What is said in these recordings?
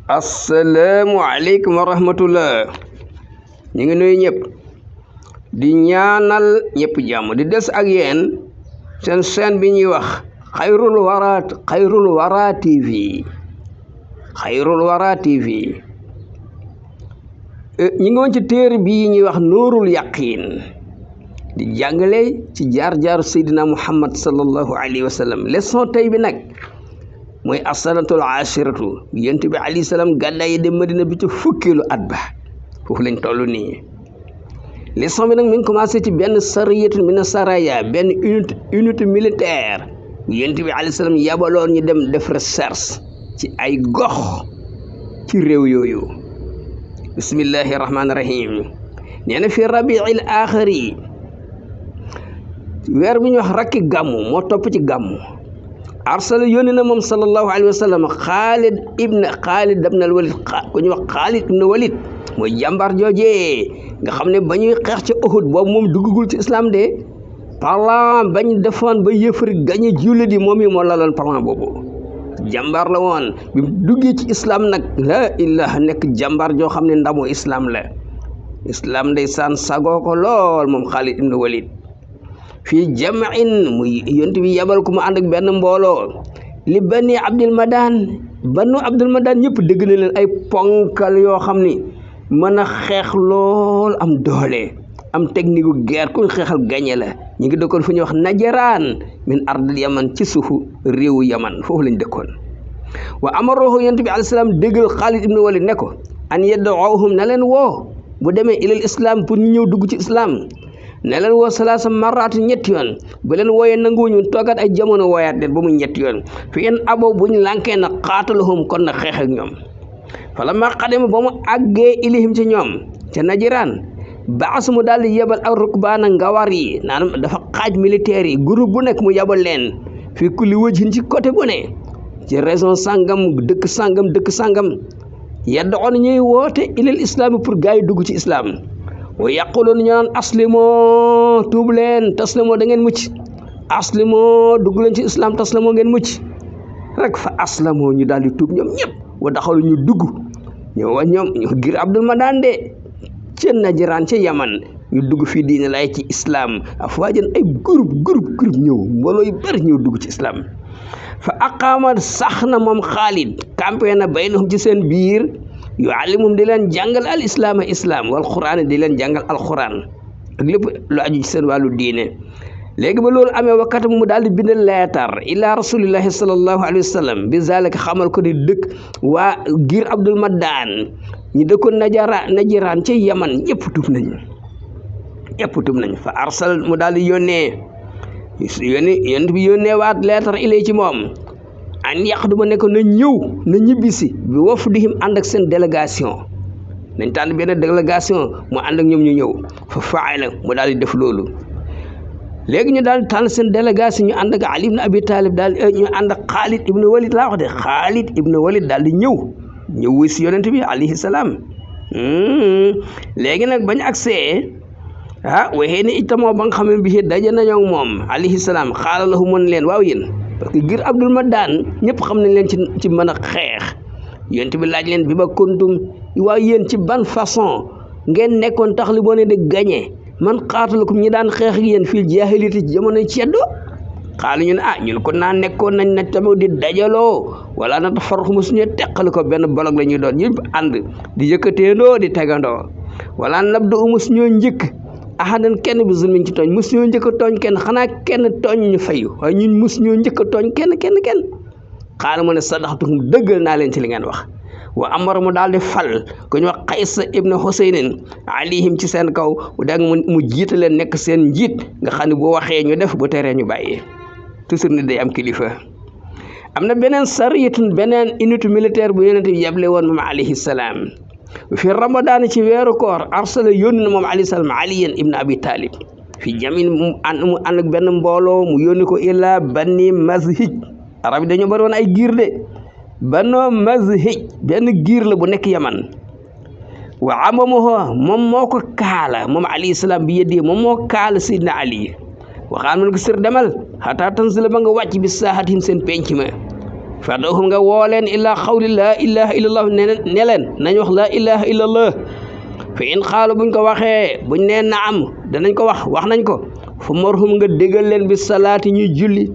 asalaamualeykum wa rahmatullah. ñu ngi nuyu ñëpp di ñaanal ñëpp jàmm di des ak yéen seen chaîne bi ñuy wax xayrul wara TV ñu ngi woon ci téere bii ñuy wax nuurul yaqiin di jàngale ci jaar-jaaru seydina muhammad sallallahu alayhi wa sallam. leçon tey bi nag mooy asanatul ashiratu yonent bi alayhi salaam gàddaay dem Madina bi ci fukkeelu at ba foofu lañ toll nii. leçon bi nag mi ngi commencé ci benn sariyatu mina saraya benn unité militaire yonent bi alayhi salaam yabaloon ñu dem def recherche ci ay gox ci réew yooyu. bismillahi rahmaani rahim. nee na fi rabiil axiri weer bi ñu wax rakki gàmmu moo topp ci gàmmu. arsala yónni na moom sallallahu alayhi wa sallam Xaalid ibn al Walid ku ñuy wax Xaalid ibn Walid mooy jàmbaar joojee nga xam ne ba ñuy xeex ci Uhud boobu moom duggagul ci islam de. plan bañ defoon ba yëfari gañe jullit yi moom yi moo laloon plan boobu. jàmbaar la woon bi mu duggee ci islam nag la ilaha nekk jàmbaar joo xam ne ndamu islam la. islam ndeysaan sagoo ko lool moom Xaalid ibn Walid. fii jamain muy yonent bi yabal ko mu ànd ak benn mbooloo li bani Abdul Madan ñëpp dégg na leen ay ponkal yoo xam ni mën a xeex lool am doole am technique gu guerre ku xeexal gañe la. ñu ngi dëkkoon fu ñuy wax Najaraan min ardil yaman ci suufu réewu yaman foofu lañ dëkkoon. wa amarohu yonent bi alayhi salaam déggal Xaalid ibn Walid ne ko an yad'uhum na leen woo bu demee ilal islam pour ñu ñëw dugg ci islam. ne leen woo salaasa maraat ñetti yoon bu leen wooyee nanguwuñu toogaat ay jamono wooyaat leen ba mu ñetti yoon fi en abo bu ñu lànkee na xaatalahum kon na xeex ak ñoom. fala ma xadema ba mu àggee ilihim ci ñoom ca Najiraan baas mu daal di yebal ak rukbaana ngawar yi naanam dafa xaaj militaire yi groupe bu nekk mu yebal leen fii kulli wajhin ci côté bu ne ci région sangam dëkk sangam yaddoon ñuy woote ilal islam pour gars yi dugg ci islam. wa yaquluun ñu naan aslimo tuub leen taslimo da ngeen mucc aslimo dugg leen ci islam taslimo ngeen mucc rek fa aslamo ñu daal di tuub ñoom ñëpp wa daxalu ñu dugg ñoom ngir Abdul Madan de ca Najiraan ca Yaman ñu dugg fii diine lay ci islam afwaajan ay groupe ñëw mbooloo yu bari ñëw dugg ci islam. fa aqaama sax na moom Xaalid campé na baynahum ci seen biir yuallimum di leen jàngal al islam wal quraan di leen jàngal alquran ak lépp lu aju ci seen wàllu diine. léegi ba loolu amee wakkat mu daal di bind leetar ila rasulillahi sallallahu alayhi wa sallam bi zalika xamal ko di dëkk waa giir Abdul Madan ñi dëkkoon Najiraan ci Yaman ñëpp tuub nañ fa arsal mu daal di yónnee waat leetar ilay ci moom an yaqduma ne ko na ñëw na ñibbisi bi wafdihim ànd ak seen délégation nañ tànn benn délégation mu ànd ak ñoom ñu ñëw fa faala mu daal di def loolu. léegi ñu daal di tànn seen délégation ñu ànd ak Ali ibn Abi Talib daal ñu ànd ak Xaalid ibn Walid laa wax de Xaalid ibn Walid daal di ñëw wuy si yonent bi alayhi salaam. léegi nag bañ agsee waxee ni itamoo ba nga xam ne bii daje nañoo ak moom alayhi salaam xaala lahu mën leen waaw yéen parce que ngir Abdul Madan ñëpp xam nañ leen ci mën a xeex. yonent bi laaj leen bi ma kuntum waaw yéen ci ban façon ngeen nekkoon tax li boo ne de gañe man xaatalakum ñi daan xeex ak yéen fii jaahiliyati ci jamono ceddo. xaalu ñu ne ñun ko naa nekkoon nañ ne tamit di dajaloo wala na tafarruq mu suñu teqali ko benn bolog la ñuy doon ñëpp ànd di yëkkateendoo di tegandoo wala nabdu mu suñu njëkk ahadan kenn bi zulmin ci tooñ mus ñoo njëkk a tooñ kenn xanaa kenn tooñ ñu fayu waaye ñun mus ñoo njëkk a tooñ kenn xaala mu ne sadaxtukum dëggal naa leen ci li ngeen wax. wa amara mu daal di fal ku ñu wax Qays ibn Husaynin alayhim ci seen kaw dégg mu jiite leen nekk seen njiit nga xam ne bu waxee ñu def bu teree ñu bàyyi toujours ni day am kilifa. am na beneen sariyatun beneen unité militaire bu yonent bi yeble woon moom alayhi salaam fi Ramadan ci weeru koor arsala yónni na moom alayhi salaam Aliyan ibn Abi Talib fi jamin mu ànd ak benn mbooloo mu yónni ko ila Bani Mazhij. arab yi dañoo bari woon ay giir de Banu Mazhij benn giir la bu nekk Yaman. wa amamuhu moom moo ko kaala moom alayhi salaam bi yeddi moom moo kaala Seydina Ali waxaan man ko sër demal xataa tanzila ba nga wàcc bi saaxatim seen penc ma fad'uhum nga woo leen ilaa xawli laa ilaha illallah ne leen nañ wax laa ilaha illallah fa in xaalu buñ ko waxee buñ nee naam danañ ko wax nañ ko fu marhum nga déggal leen bi salaati ñuy julli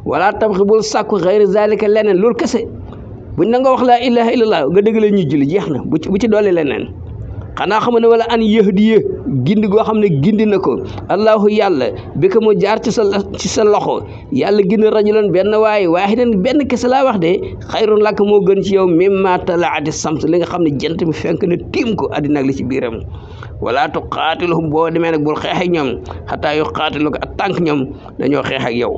wala tabxi bul sàkku xayri zalika leneen loolu kese buñ na nga wax laa ilaha illallah nga déggal leen ñuy julli jeex na bu ci doole leneen xanaa xam ne wala an yahdiya gindi goo xam ne gindi na ko allahu yàlla bi ko mu jaar ci sa loxo yàlla gindi rajulan benn waahidan benn kese laa wax de xayrun lak moo gën ci yow mimma talaati sams li nga xam ne jant mi fenk na tiim ko àddina ak li ci biiram wala tuqaatiluhum boo demee nag bul xeex ak ñoom xataa yu qaatiluka ak tànk ñoom dañoo xeex ak yow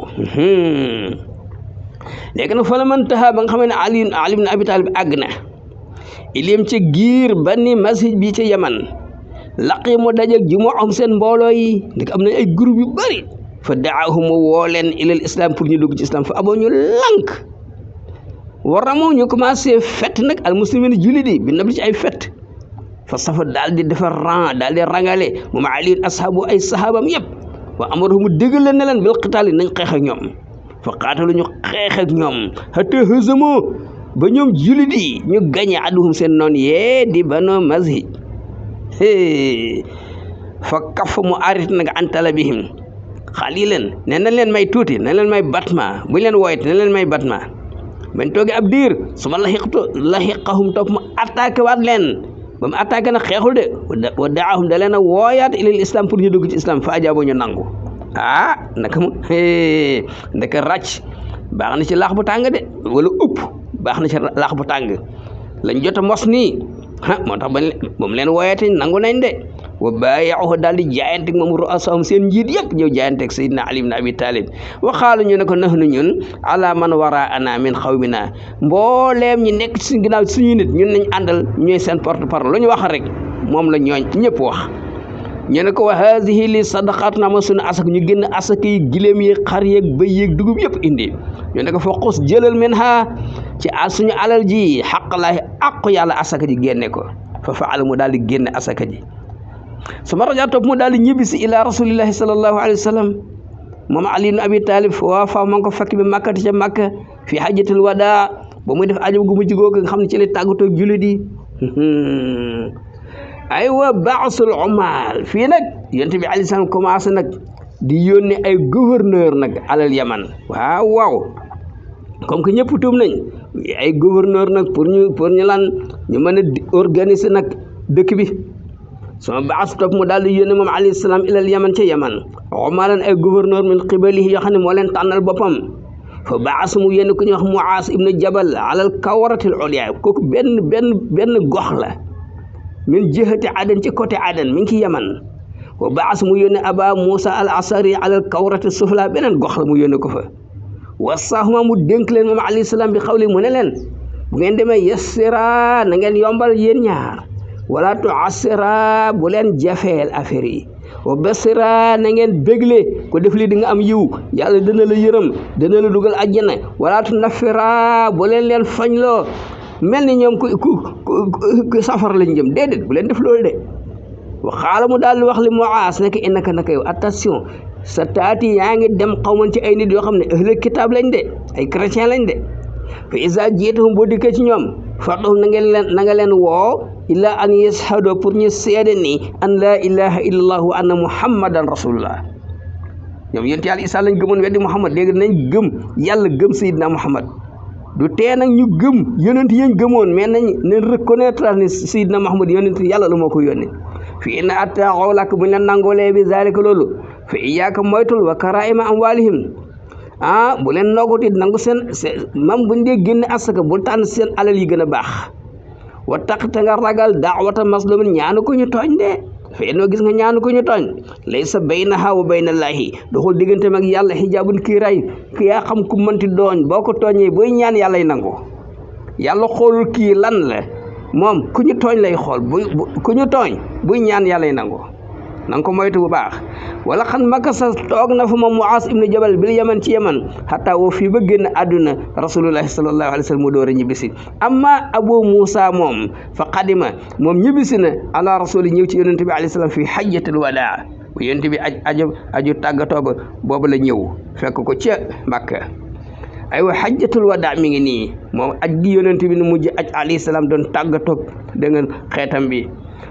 léegi nag fa la man taxa ba nga xam ne Ali ibn Abi Talib àgg na ilim ci giir bani masjid bi ci yaman laqi mu dajeg ji mu am seen mbooloo yi ndik am nañ ay groupe yu bëri fa daahum mu woo leen ilal islam pour ñu dugg ci islam fa aboo ñu lànk war na moo ñu commencé fett nag al muslimin julli di bi nab ci ay fett fa safa daal di defar rang daal di rangale moom Ali ashaabu ay sahaabam yëpp wa amaru mu déggal leen ne leen bil qitaal nañ xeex ak ñoom fa qaatalu ñu xeex ak ñoom hatta hazamu ba ñoom jullit yi ñu gañe aduhum seen noon yee di banu mazhij fa kaf mu arit nag an talabihim xalilan ne nañ leen may tuuti nañ leen may batma buñ leen wooyte nañ leen may batma bañ tooge ab diir su ma laxiqahum topp mu attaqué waat leen ba mu attaqué nag xeexul de wa daahum da leen a wooyaat ilal islam pour ñu dugg ci islam fa ajaabo ñu nangu naka mu ndeke ràcc baax na ci laax bu tàng de wala upp baax na ci laax bu tàng lañ jot a mos nii moo tax ba mu leen wooyate nangu nañ de wa baayaxu daal di jaayanteeg moom ru'asaahum seen njiit yëpp ñëw jaayanteeg Seydina Ali ibn Abi Talib wa xaalu ñu ne ko nahnu ñun ala man waraana min xawmina mbooleem ñi nekk ci suñu ginnaaw suñuy nit ñun nañ àndal ñooy seen porte parole lu ñu wax rek moom la ñooñ ñëpp wax ñu ne ko wa haadihi li sadaqaatuna ma suñu asak ñu génn asaka yi giléem yi xar yeeg bëy yeeg dugub yëpp indi ñu ne ko fa xus jëlal min ha ci suñu alal ji xaqlaahi aqu yàlla asaka ji génne ko fa faala mu daal di génne asaka ji sama raja topp mu daal di ñibbisi ila rasulillahi sallallahu alayhi wa sallam moom Ali ibn Abi Talib waa fa ma ngi ko fekk bi makkati ca makka fi hajjatul wadaa ba muy def aju gu mujj googu nga xam ne ci la tàggatoo jullit yi aywa baasul umaal fii nag yonent bi alayhi salaam commencé nag di yónni ay gouverneur nag alal yaman waaw comme que ñëpp tuub nañ ay gouverneur nag pour ñu lan ñu mën a organiser nag dëkk bi sama baas topp mu daal di yónni moom alayhi salaam ilal yaman ca yaman umaalan ay gouverneur min qibalihi yoo xam ne moo leen tànnal boppam fa baas mu yónni ku ñuy wax Muaas ibnu Jabal alal kawaratil ulya kooku benn gox la min jihati adan ci côté adan mi ngi ci yaman wa baas mu yónni aba Musa al asari alal kawrati sufla beneen gox la mu yónni ko fa wasaahuma mu dénk leen moom alayhi salaam bi xawli mu ne leen bu ngeen demee yassira na ngeen yombal yéen ñaar wala tuassira bu leen jafeel affaire yi wa basira na ngeen bégle ko def li di nga am yiw yàlla dana la yërëm dana la dugal àjjana wala tunafira bu leen fañloo mel ni ñoom ku safar lañ jëm déedéet bu leen def loolu de waxaala mu daal di wax li Muaas nekk innaka naka yow attention sa taati yaa ngi dem xawman ci ay nit yoo xam ne ahlul kitaab lañ de ay chrétien lañ de fa isa jiitahum boo dikkee ci ñoom fardahum na nga leen woo illa an yashhadu pour ñu seede ni an laa ilaha illallah wa anna muhammadan rasulullah ñoom yonent yàlla Isaa lañ gëmoon weddi Muhammad léegi nañ gëm yàlla gëm Seydina Muhammad du tee nag ñu gëm yonent yañ gëmoon mais nañ reconnaître ni Seydina Muhammad yonent yàlla la moo ko yónni fi inna attaqaw lak buñ la nangoolee bi zalika loolu fa iyyaka moytul wa karaima amwalihim bu leen nooguti nangu seen mam buñ dee génne asaka bul tànn seen alal yi gën a baax wa taqte nga ragal daawata maslumin ñaanu ko ñu tooñ de fee noo gis nga ñaanu ko ñu tooñ laysa baynaha wa baynallaahi doxul diggante mag yàlla xijaabun kiiraay ki yaa xam ku mënti dooñ boo ko tooñee booy ñaan yàlla y nangu yàlla xoolul kii lan la moom ku ñu tooñ lay xool ku ñu tooñ buy ñaan yàlla y nangu na nga ko moytu bu baax wala xan makasa toog na fa moom Muaas ibnu Jabal bil yaman ci yaman xataa woo fii ba génn àdduna rasulullahi sallallahu alayhi wa sallam mu door a ñibbisi amma Abu Muusa moom fa qadima moom ñibbisi na ala rasuli ñëw ci yonente bi alayhi salaam fii hajjatul wadaa bu yonente bi aju tàggatoo ba boobu la ñëw fekk ko ca Makka aywa xajjatul wadaa mi ngi nii moom aj gi yonent bi nu mujj aj alayhi salaam doon tàggatoog da ngeen xeetam bi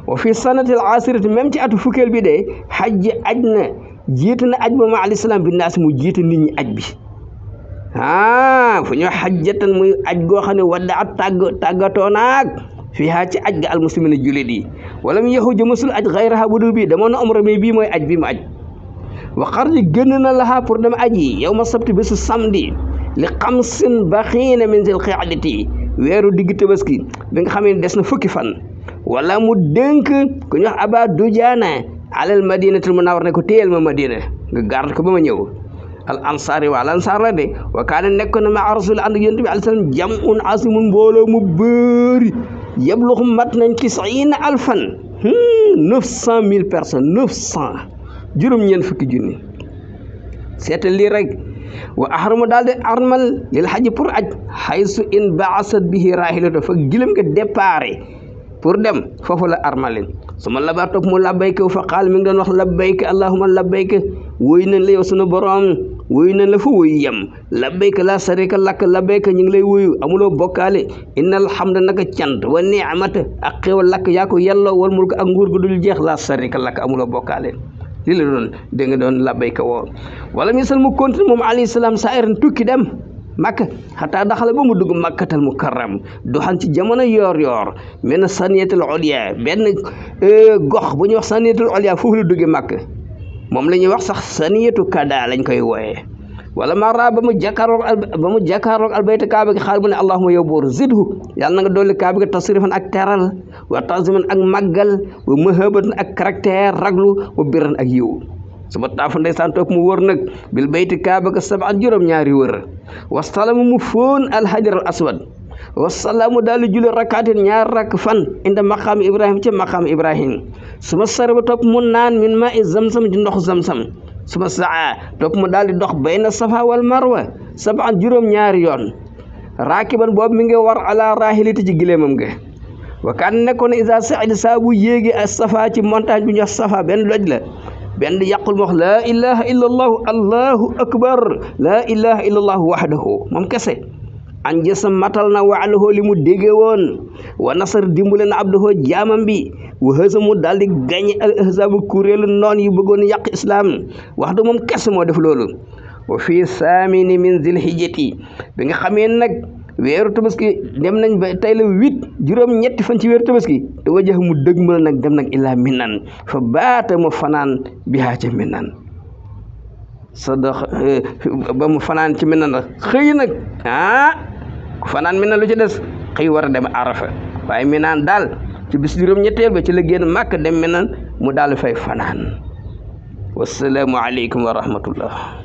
wa fi sanatil asirati même ci atu fukkeel bi de xajji aj na jiite na aj ba ma alayhi salaam bi naas mu jiite nit ñi aj bi fu ñu xajjatan muy aj goo xam ne wadaa tàggatoo naag fii haa ci aj ga almuslimina jullit yi wala mu yaxuja mësul aj xayraha bu dul bii damoon na umra mais bii mooy aj bi mu aj wa xarji gën na laxaa pour dem aji yow ma sabti bésu samedi li xamsin baxiina min zil xiadati weeru digg tabaski bi nga xam ne des na fukki fan wala mu dénk ku ñu wax aba dujaana alal madinatul munawwar ne ko téyel ma madina nga garde ko ba ma ñëw al ansaari wa al ansaar la de wa kaana nekk na ma rasul ànd yonent bi alayhi salaam jamun asimun mbooloo mu bëri yabluxu mat nañ 90,000 900,000 personnes 900 juróom-ñeent fukki junni seetal lii rek wa ahrama daal de armal lil xaji pour aj xaysu in baasat bihi rahilatu fa gilam nga déparé pour dem foofu la armalin su ma labar topp mu labbayka fa qaal mi ngi doon wax labbayka allahumma labbayka wóy nañ la yow sunu borom wóy nañ la fa wóy yem labbayka la sarika lak labbayka ñu ngi lay wóyu amuloo bokkaale innal hamda naka cant wa ni'mata ak xéwal lakk yaa ko yelloo wal mulk ak nguur gu dul jeex la sarika lak amuloo bokkaale lii la doon dégg nga doon labbayka woo wala misal mu continue moom alayhi salaam saa iran tukki dem makka xataa daxala ba mu dugg makkatal mukarram doxan ci jamono yoor men saniyatul ulya benn gox bu ñuy wax saniyatul ulya foofu la duggee makka moom la ñuy wax sax saniyatu kada lañ koy wooyee wala mara ba mu jàkkaaroog albayta kaaba gi xaal bu ne allahuma yow buur zidhu yàlla na nga dolli kaaba gi tasrifan ak teral wa taziman ak màggal wa mahabatan ak caractère raglu wa birran ak yiw suba taafa ndeysaan toog mu wër nag bil bayti kaaba ga saban juróom-ñaari wër wasalamu mu fóon alhajar al aswad wasalaamu daal di julli rakaatin ñaar rakk fan inda maqaam ibrahim ca maqaam ibrahim suma sara ba topp mu naan min maa i zamzam ci ndox zamzam suma saa topp mu daal di dox bayna safa wal marwa saban juróom-ñaari yoon raakiban boobu mi ngi war ala rahilati ci gileemam ga wa kaan nekkoon isa saida saa bu yéegi a safa ci montagne bu ñu wax safa benn doj la benn yàqul mu wax laa ilaha illa allahu allahu akbar laa ilaha illa allahu wahdahu moom kese an jësa matal na waalahu li mu dégge woon wa nasar dimbale na abdahu jaamam bi wa hësa mu daal di gañe al ahzaabu kuréelu noon yu bëggoon yàq islam wax da moom kese moo def loolu wa fii saamini min zil hijjati bi nga xamee nag weeru tabaski dem nañ ba tey la 8 juróom-ñetti fan ci weeru tabaski te wajax mu dëgmal nag dem nag illaa minan fa baata mu fanaan bihaa ca minan sadax ba mu fanaan ci minan nag xëy nag ku fanaan minan lu ci des xëy war a dem arafa waaye minan daal ci bis juróom-ñetteel ba ci la génn màkk dem minan mu daal fay fanaan wasalaamu aleykum wa rahmatullah